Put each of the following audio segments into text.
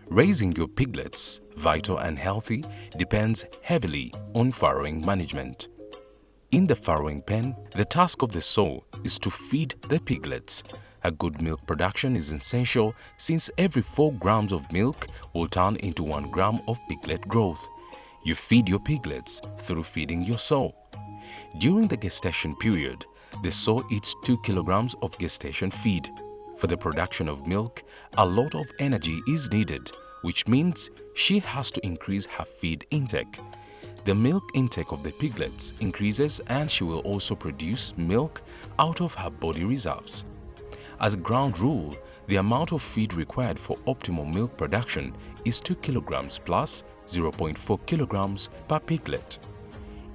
Raising your piglets, vital and healthy, depends heavily on farrowing management. In the farrowing pen, the task of the sow is to feed the piglets. A good milk production is essential since every 4 grams of milk will turn into 1 gram of piglet growth. You feed your piglets through feeding your sow. During the gestation period, the sow eats 2 kilograms of gestation feed. For the production of milk, a lot of energy is needed, which means she has to increase her feed intake. The milk intake of the piglets increases and she will also produce milk out of her body reserves. As a ground rule, the amount of feed required for optimal milk production is 2 kilograms plus 0.4 kilograms per piglet.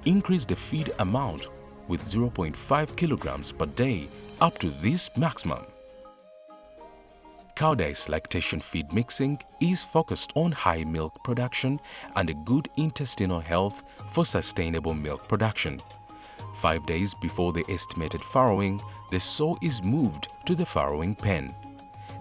Increase the feed amount with 0.5 kilograms per day up to this maximum. Cowdice lactation feed mixing is focused on high milk production and a good intestinal health for sustainable milk production. 5 days before the estimated farrowing, the sow is moved to the farrowing pen.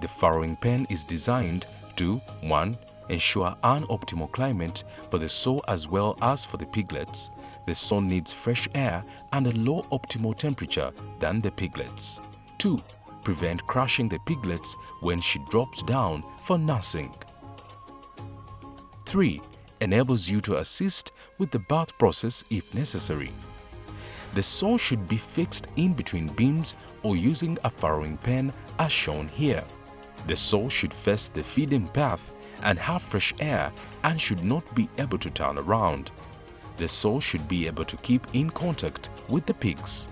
The farrowing pen is designed to 1. Ensure an optimal climate for the sow as well as for the piglets. The sow needs fresh air and a low optimal temperature than the piglets. 2. Prevent crushing the piglets when she drops down for nursing. 3. Enables you to assist with the birth process if necessary. The sow should be fixed in between beams or using a farrowing pen as shown here. The sow should face the feeding path and have fresh air and should not be able to turn around. The sow should be able to keep in contact with the pigs.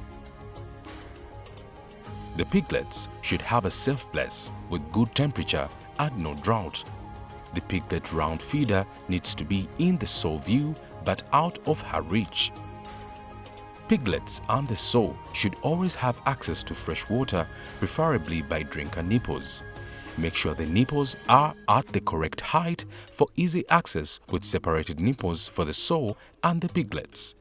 The piglets should have a safe place with good temperature and no drought. The piglet round feeder needs to be in the sow view but out of her reach. Piglets and the sow should always have access to fresh water, preferably by drinker nipples. Make sure the nipples are at the correct height for easy access with separated nipples for the sow and the piglets.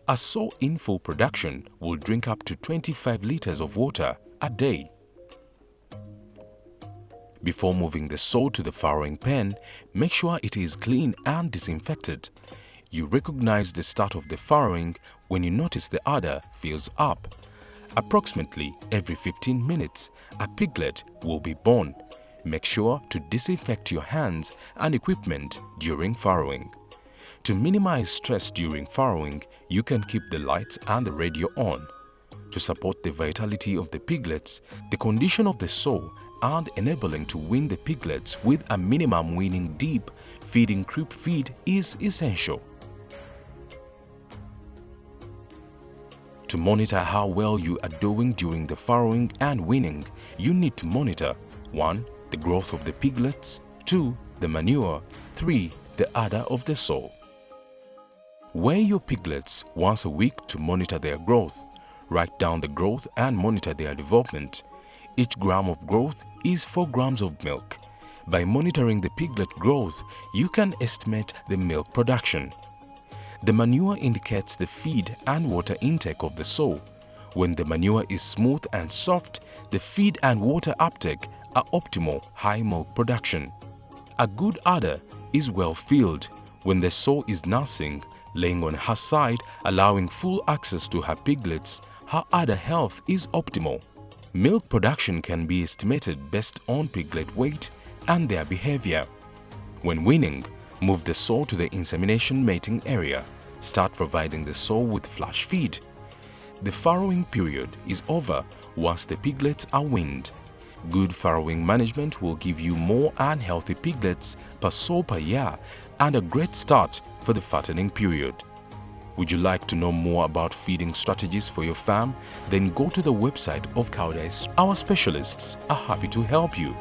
A sow in full production will drink up to 25 liters of water a day. Before moving the sow to the farrowing pen, make sure it is clean and disinfected. You recognize the start of the farrowing when you notice the udder fills up. Approximately every 15 minutes, a piglet will be born. Make sure to disinfect your hands and equipment during farrowing. To minimize stress during farrowing, you can keep the lights and the radio on. To support the vitality of the piglets, the condition of the sow, and enabling to wean the piglets with a minimum weaning deep feeding creep feed is essential. To monitor how well you are doing during the farrowing and weaning, you need to monitor 1. The growth of the piglets, 2. The manure, 3. The udder of the sow. Weigh your piglets once a week to monitor their growth. Write down the growth and monitor their development. Each gram of growth is 4 grams of milk. By monitoring the piglet growth, you can estimate the milk production. The manure indicates the feed and water intake of the sow. When the manure is smooth and soft, the feed and water uptake are optimal high milk production. A good udder is well filled. When the sow is nursing, laying on her side, allowing full access to her piglets, her udder health is optimal. Milk production can be estimated based on piglet weight and their behavior. When weaning, move the sow to the insemination mating area. Start providing the sow with flash feed. The farrowing period is over once the piglets are weaned. Good farrowing management will give you more and healthy piglets per sow per year and a great start for the fattening period. Would you like to know more about feeding strategies for your farm? Then go to the website of Cowdice. Our specialists are happy to help you.